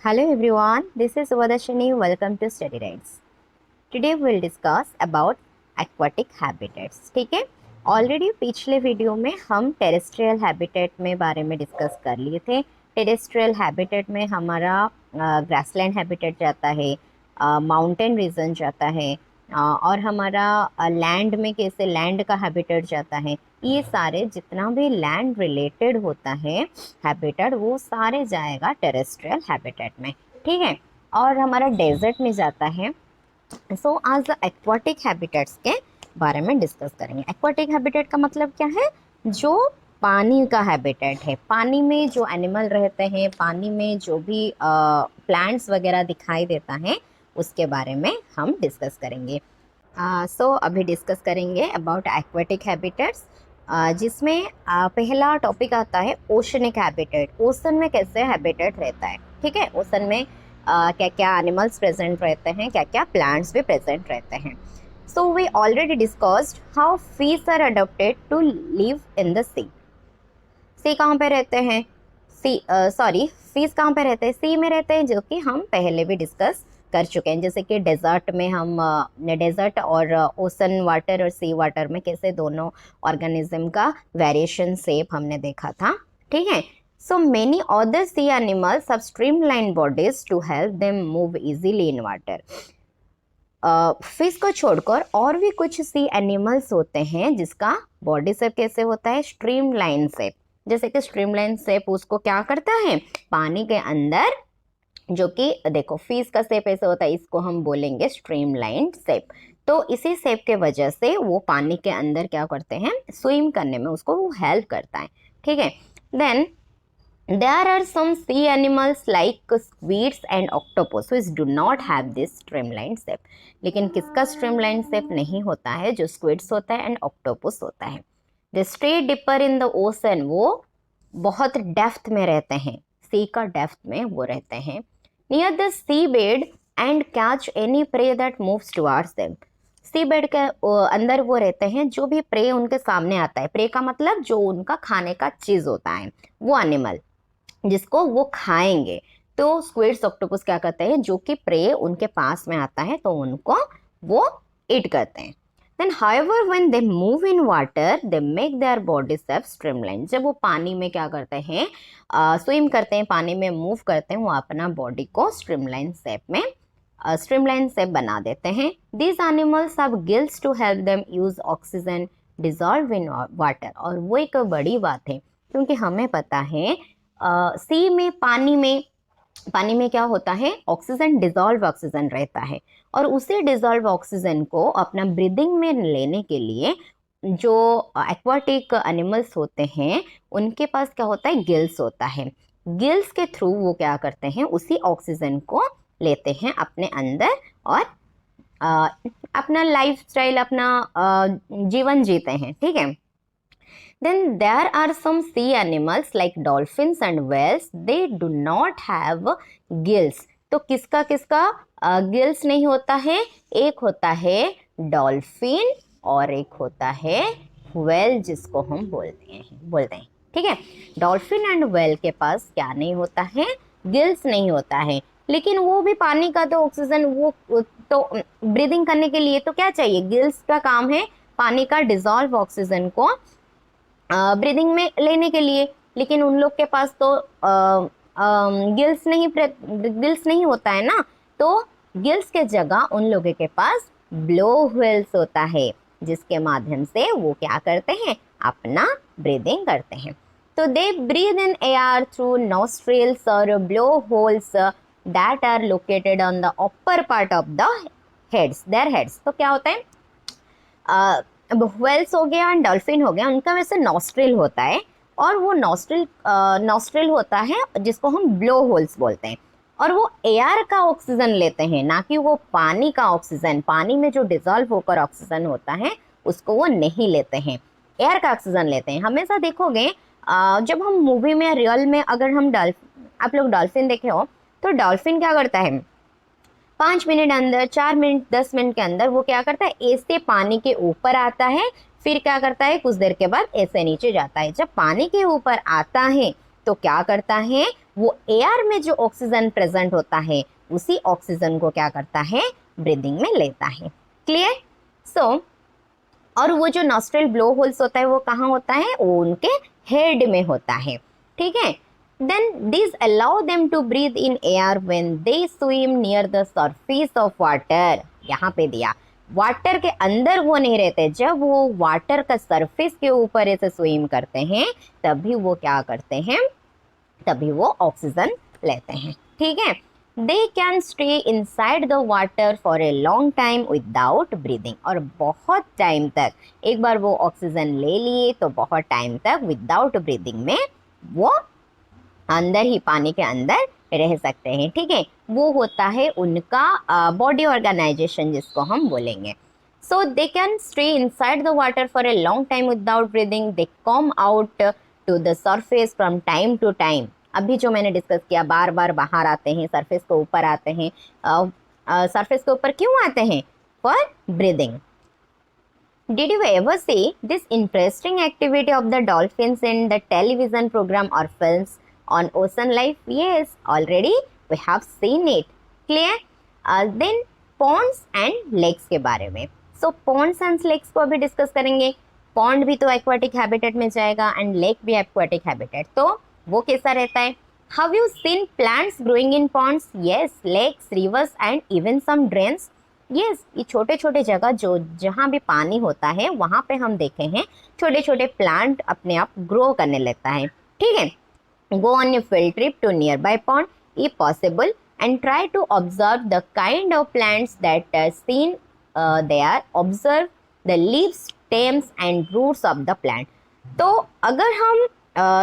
Hello everyone, this is Vadashini. Welcome to Study Rights. Today we will discuss about aquatic habitats. ठीक है, already पिछले video में हम terrestrial habitat में बारे में डिस्कस कर लिए थे। टेरेस्ट्रियल हैबिटेट में हमारा ग्रासलैंड हैबिटेट जाता है, माउंटेन रीजन जाता है, और हमारा लैंड में कैसे लैंड का हैबिटेट जाता है। ये सारे जितना भी लैंड रिलेटेड होता है हैबिटेट, वो सारे जाएगा टेरेस्ट्रियल हैबिटेट में। ठीक है, और हमारा डेजर्ट में जाता है। सो आज एक्वाटिक हैबिटेट्स के बारे में डिस्कस करेंगे। एक्वाटिक हैबिटेट का मतलब क्या है? जो पानी का हैबिटेट है, पानी में जो एनिमल रहते हैं, पानी में जो भी प्लांट्स वगैरह दिखाई देता है, उसके बारे में हम डिस्कस करेंगे। सो अभी डिस्कस करेंगे अबाउट एक्वाटिक हैबिटेट्स, जिसमें पहला टॉपिक आता है ओशनिक हैबिटेट। ओशन में कैसे हैबिटेट रहता है। ठीक है, ओशन में क्या क्या एनिमल्स प्रेजेंट रहते हैं, क्या क्या प्लांट्स भी प्रेजेंट रहते हैं। So we already discussed how fish are adopted to live in the sea. Sea कहाँ पे रहते हैं? फिश कहाँ पे रहते हैं? सी में रहते हैं, जो कि हम पहले भी डिस्कस कर चुके हैं। जैसे कि डेजर्ट में हम डेजर्ट और ओशन वाटर और सी वाटर में कैसे दोनों ऑर्गेनिज्म का वेरिएशन शेप हमने देखा था। ठीक है, so many other sea animals have streamline bodies to help them move easily in water. Fish को छोड़कर और भी कुछ सी एनिमल्स होते हैं जिसका बॉडी शेप कैसे होता है? Streamline shape. जैसे कि स्ट्रीमलाइन शेप उसको क्या करता है? पानी के अंदर, जो कि देखो फिश का शेप ऐसे होता है, इसको हम बोलेंगे स्ट्रीमलाइन शेप। तो इसी शेप के वजह से वो पानी के अंदर क्या करते हैं? स्विम करने में उसको वो हेल्प करता है। ठीक है, then there are some sea animals like squids and octopus which do not have this streamlined shape। लेकिन किसका streamlined shape नहीं होता है? जो squids होता है एंड octopus होता है। the stay dipper in the ocean, वो बहुत डेप्थ में रहते हैं, सी का डेप्थ में वो रहते हैं। near the seabed and catch any prey that moves towards them। Sea bed के अंदर वो रहते हैं, जो भी प्रे उनके सामने आता है। प्रे का मतलब जो उनका खाने का चीज होता है, वो एनिमल जिसको वो खाएंगे। तो स्क्विड्स ऑक्टोपस क्या करते हैं? जो कि प्रे उनके पास में आता है तो उनको वो ईट करते हैं। Then however when they move in water they make their body shape streamline. जब वो पानी में क्या करते हैं? स्विम करते हैं, पानी में मूव करते हैं, वो अपना बॉडी को स्ट्रीमलाइन शेप बना देते हैं। These animals have gills to help them use oxygen dissolve in water. और वो एक बड़ी बात है, क्योंकि हमें पता है सी में पानी में क्या होता है? ऑक्सीजन, डिजॉल्व ऑक्सीजन रहता है। और उसी डिजॉल्व ऑक्सीजन को अपना ब्रीदिंग में लेने के लिए जो एक्वाटिक एनिमल्स होते हैं उनके पास क्या होता है? गिल्स होता है। गिल्स के थ्रू वो क्या करते हैं? उसी ऑक्सीजन को लेते हैं अपने अंदर और अपना लाइफ स्टाइल, अपना जीवन जीते हैं। ठीक है, then there are some sea animals like dolphins and whales, they do not have gills। तो किसका किसका गिल्स नहीं होता है? एक होता है डॉल्फिन और एक होता है व्हेल, जिसको हम बोलते हैं। ठीक है, डॉल्फिन एंड व्हेल के पास क्या नहीं होता है? गिल्स नहीं होता है। लेकिन वो भी पानी का तो ऑक्सीजन, वो तो ब्रीदिंग करने के लिए तो क्या चाहिए? गिल्स का काम है पानी का डिजॉल्व ऑक्सीजन को ब्रीदिंग में लेने के लिए। लेकिन उन लोग के पास तो गिल्स नहीं होता है ना। तो गिल्स के जगह उन लोगों के पास ब्लो व्हेल्स होता है, जिसके माध्यम से वो क्या करते हैं? अपना ब्रीदिंग करते हैं। तो they breathe in air through nostrils और blow holes that are located on the upper part of the their heads. तो क्या होता है? व्हेल्स हो गया, डॉल्फिन हो गया, उनका वैसे नॉस्ट्रिल होता है, और वो नॉस्ट्रिल होता है जिसको हम ब्लो होल्स बोलते हैं। और वो एयर का ऑक्सीजन लेते हैं, ना कि वो पानी का ऑक्सीजन। पानी में जो डिजॉल्व होकर ऑक्सीजन होता है उसको वो नहीं लेते हैं, एयर का ऑक्सीजन लेते हैं। हमेशा देखोगे जब हम मूवी में, रियल में अगर हम आप लोग डॉल्फिन देखे हो, तो डॉल्फिन क्या करता है? 5 मिनट अंदर, 4 मिनट, 10 मिनट के अंदर वो क्या करता है? ऐसे पानी के ऊपर आता है, फिर क्या करता है? कुछ देर के बाद ऐसे नीचे जाता है। जब पानी के ऊपर आता है तो क्या करता है? वो एयर में जो ऑक्सीजन प्रेजेंट होता है उसी ऑक्सीजन को क्या करता है, ब्रीदिंग में लेता है। क्लियर? सो और वो जो नॉस्ट्रल ब्लो होल्स होता है वो कहाँ होता है, वो उनके हेड में होता है। ठीक है, then this allow them to breathe in air when they swim near the surface of water. यहाँ पे दिया वाटर के अंदर वो नहीं रहते, जब वो वाटर का सरफेस के ऊपर ऐसे स्विम करते हैं तभी वो क्या करते हैं, तभी वो ऑक्सीजन लेते हैं। ठीक है, दे can stay inside the water for a long time without breathing, और बहुत टाइम तक, एक बार वो ऑक्सीजन ले लिए तो बहुत टाइम तक विदाउट ब्रीदिंग में वो अंदर ही पानी के अंदर रह सकते हैं। ठीक है, वो होता है उनका बॉडी ऑर्गेनाइजेशन जिसको हम बोलेंगे। So they can stay inside the water for a long time without breathing, they come out to the surface from time to time. अभी जो मैंने डिस्कस किया, बार बार बाहर आते हैं, सरफेस के ऊपर आते हैं। सरफेस के ऊपर क्यों आते हैं? For breathing. Did you ever see this interesting activity of the dolphins in the television program or films on ocean life? Yes, already we have seen it. Clear? Then ponds and lakes के बारे में. So ponds and lakes को अभी discuss करेंगे. Pond भी तो aquatic habitat में जाएगा एंड लेक भी एक्वाटिक हैबिटेट, तो वो कैसा रहता है? Have you seen plants growing in ponds? Yes, lakes, rivers and even some drains. Yes, ये छोटे छोटे जगह जो जहाँ भी पानी होता है वहाँ पे हम देखे हैं छोटे छोटे प्लांट अपने आप ग्रो करने लगता है। ठीक है, go on a field trip to nearby pond if possible and try to observe the kind of plants that are seen there. Observe the leaves, stems and roots of the plant. तो अगर हम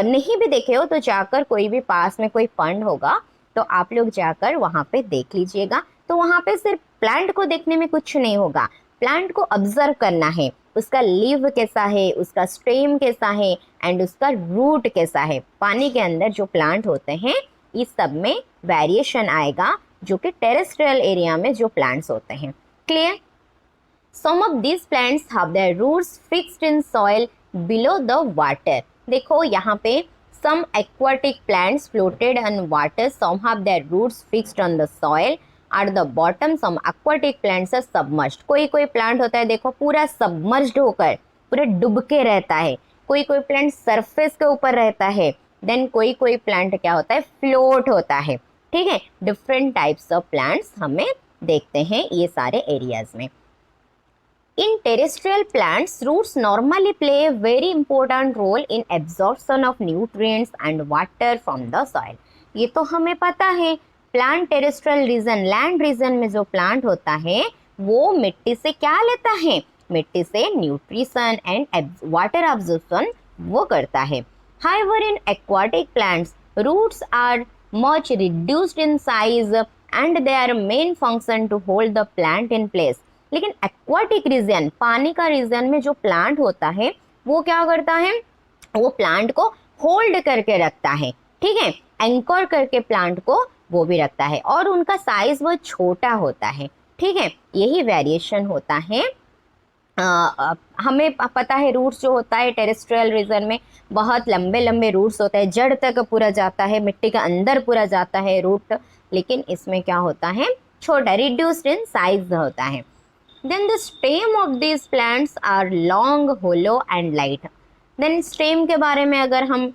नहीं भी देखे हो तो जाकर कोई भी पास में कोई पॉन्ड होगा तो आप लोग जाकर वहाँ पे देख लीजिएगा। तो वहाँ पे सिर्फ प्लांट को देखने में कुछ नहीं होगा, प्लांट को ऑब्जर्व करना है, उसका लीव कैसा है, उसका स्टेम कैसा है एंड उसका रूट कैसा है। पानी के अंदर जो प्लांट होते हैं इस सब में वेरिएशन आएगा जो कि टेरेस्ट्रियल एरिया में जो प्लांट्स होते हैं। Clear? Some of these plants have their roots fixed in soil below the water. देखो यहाँ पे some aquatic plants floated on water, some have their roots fixed on the soil. At the bottom some aquatic plants are submerged. कोई कोई plant होता है देखो पूरा submerged होकर पूरा डूब के रहता है, कोई कोई प्लांट सरफेस के ऊपर रहता है, देन कोई कोई प्लांट क्या होता है, फ्लोट होता है। ठीक है, डिफरेंट टाइप्स ऑफ प्लांट्स हमें देखते हैं ये सारे एरियाज में। In terrestrial plants, roots normally play a very important role in absorption of nutrients and water from the soil. ये तो हमें पता है। Plant terrestrial region, land region में जो प्लांट होता है वो मिट्टी से क्या लेता है, मिट्टी से न्यूट्रिशन एंड वाटर एब्जॉर्प्शन वो करता है। However, in aquatic plants, roots are much reduced in size and their main function to hold the plant in place. लेकिन एक्वाटिक रीजन, पानी का रीजन में जो प्लांट होता है वो क्या करता है, वो प्लांट को होल्ड करके रखता है। ठीक है, एंकर करके प्लांट को वो भी रखता है और उनका साइज वो छोटा होता है। ठीक है, यही वेरिएशन होता है। हमें पता है रूट्स जो होता है टेरेस्ट्रियल रीजन में बहुत लंबे लंबे रूट्स होते हैं, जड़ तक पूरा जाता है, मिट्टी के अंदर पूरा जाता है रूट, लेकिन इसमें क्या होता है, छोटा, रिड्यूस्ड इन साइज होता है। Then the stem of these plants are long, hollow and light. Then stem के बारे में अगर हम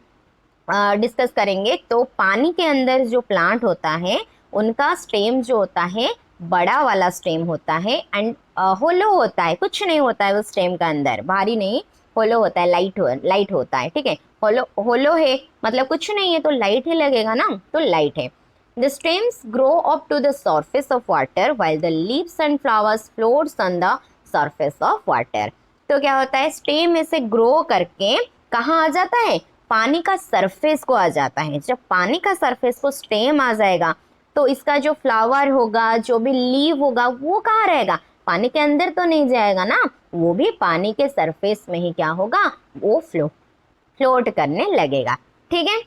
डिस्कस करेंगे तो पानी के अंदर जो प्लांट होता है उनका स्टेम जो होता है बड़ा वाला स्टेम होता है एंड होलो होता है, कुछ नहीं होता है वो स्टेम का अंदर, भारी नहीं, होलो होता है, लाइट होता है। ठीक है, होलो है मतलब कुछ नहीं है तो लाइट ही लगेगा ना, तो लाइट है। The stems grow up to the surface of water while the leaves and flowers floats on the surface of water. तो क्या होता है, स्टेम ऐसे ग्रो करके कहाँ आ जाता है, पानी का सरफेस को आ जाता है। जब पानी का सरफेस को स्टेम आ जाएगा तो इसका जो फ्लावर होगा, जो भी लीव होगा वो कहाँ रहेगा, पानी के अंदर तो नहीं जाएगा ना, वो भी पानी के सरफेस में ही क्या होगा, वो फ्लोट करने लगेगा। ठीक है,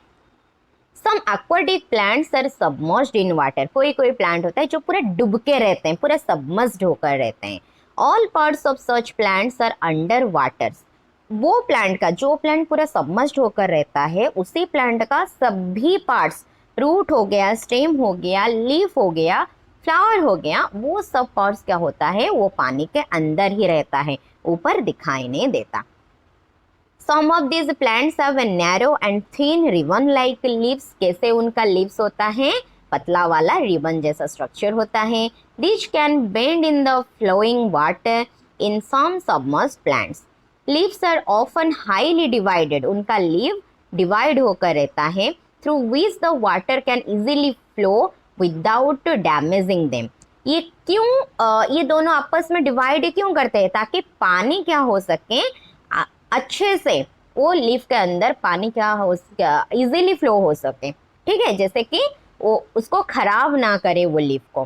Some aquatic plants are submerged in water. कोई कोई प्लांट होता है जो पूरा डूब के रहते हैं, पूरा सबमर्ज्ड होकर रहते हैं। All parts of such plants are under water. वो प्लांट का, जो प्लांट पूरा सबमर्ज्ड होकर रहता है उसी प्लांट का सभी पार्ट्स रूट हो गया, स्टेम हो गया, लीफ हो गया, फ्लावर हो गया, वो सब पार्ट्स क्या होता है, वो पानी के अंदर ही रहता है, ऊपर दिखाई नहीं देता। Some of these plants have a narrow and thin ribbon-like leaves. कैसे उनका leaves होता है, पतला वाला ribbon जैसा structure होता है. These can bend in the flowing water in some submerged plants. Leaves are often highly divided. उनका leaf divide होकर रहता है, through which the water can easily flow without damaging them. ये क्यों ये दोनों आपस में डिवाइड क्यों करते हैं, ताकि पानी क्या हो सके, अच्छे से वो लीफ के अंदर पानी क्या हो इजीली फ्लो हो सके, ठीक है, जैसे कि वो उसको खराब ना करे वो लीफ को।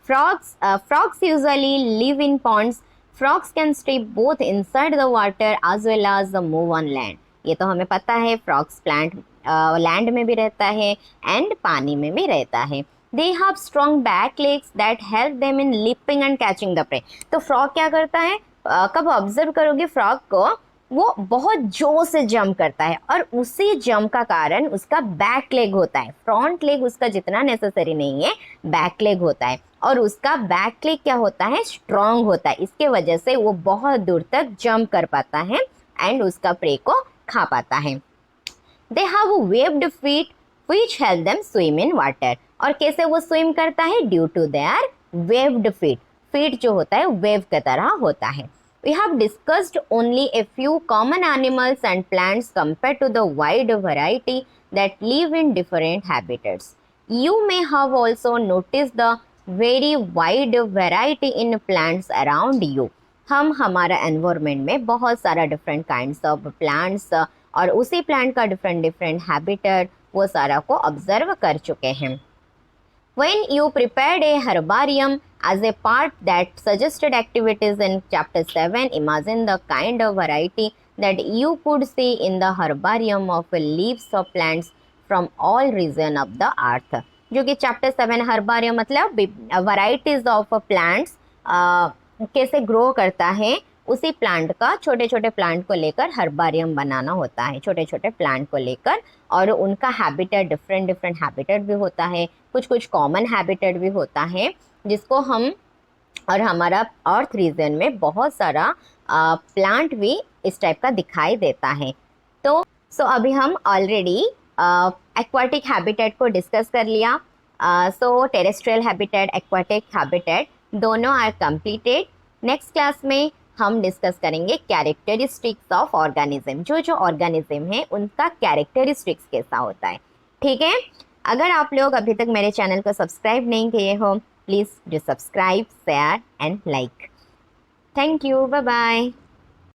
Frogs usually live in ponds. Frogs can stay both inside the water as well as move on land. ये तो हमें पता है, फ्रॉग्स प्लांट लैंड में भी रहता है एंड पानी में भी रहता है। They have strong back legs that help them in leaping and catching the prey. तो फ्रॉग क्या करता है, कब ऑब्जर्व करोगे फ्रॉग को, वो बहुत जोर से जंप करता है और उसी जंप का कारण उसका बैक लेग होता है। फ्रंट लेग उसका जितना नेसेसरी नहीं है, बैक लेग होता है, और उसका बैक लेग क्या होता है, स्ट्रॉन्ग होता है। इसके वजह से वो बहुत दूर तक जंप कर पाता है एंड उसका प्रे को खा पाता है। They have webbed feet which help them swim in water. और कैसे वो स्विम करता है, due to their webbed feet. Feet जो होता है वेव की तरह होता है। We have discussed only a few common animals and plants compared to the wide variety that live in different habitats. You may have also noticed the very wide variety in plants around you. हम हमारा environment में बहुत सारा different kinds of plants और उसी plant का different habitat वो सारा को observe कर चुके हैं। When you prepared a herbarium as a part that suggested activities in chapter 7, imagine the kind of variety that you could see in the herbarium of leaves of plants from all regions of the earth. जो कि chapter 7 हर्बारियम मतलब varieties of plants कैसे grow करता है, उसी plant का, छोटे छोटे प्लांट को लेकर हर्बारियम बनाना होता है, छोटे छोटे प्लांट को लेकर, और उनका हैबिटेट डिफरेंट हैबिटेट भी होता है, कुछ कॉमन हैबिटेट भी होता है, जिसको हम, और हमारा अर्थ रीजन में बहुत सारा प्लांट भी इस टाइप का दिखाई देता है। तो अभी हम ऑलरेडी एक्वाटिक हैबिटेट को डिस्कस कर लिया। टेरेस्ट्रियल हैबिटेट, एक्वाटिक हैबिटेट दोनों आर कंप्लीटेड। नेक्स्ट क्लास में हम डिस्कस करेंगे कैरेक्टरिस्टिक्स ऑफ ऑर्गेनिज्म। जो ऑर्गेनिज्म है उनका कैरेक्टरिस्टिक्स कैसा होता है, ठीक है। अगर आप लोग अभी तक मेरे चैनल को सब्सक्राइब नहीं किए हो, please do subscribe, share and like. Thank you, bye bye.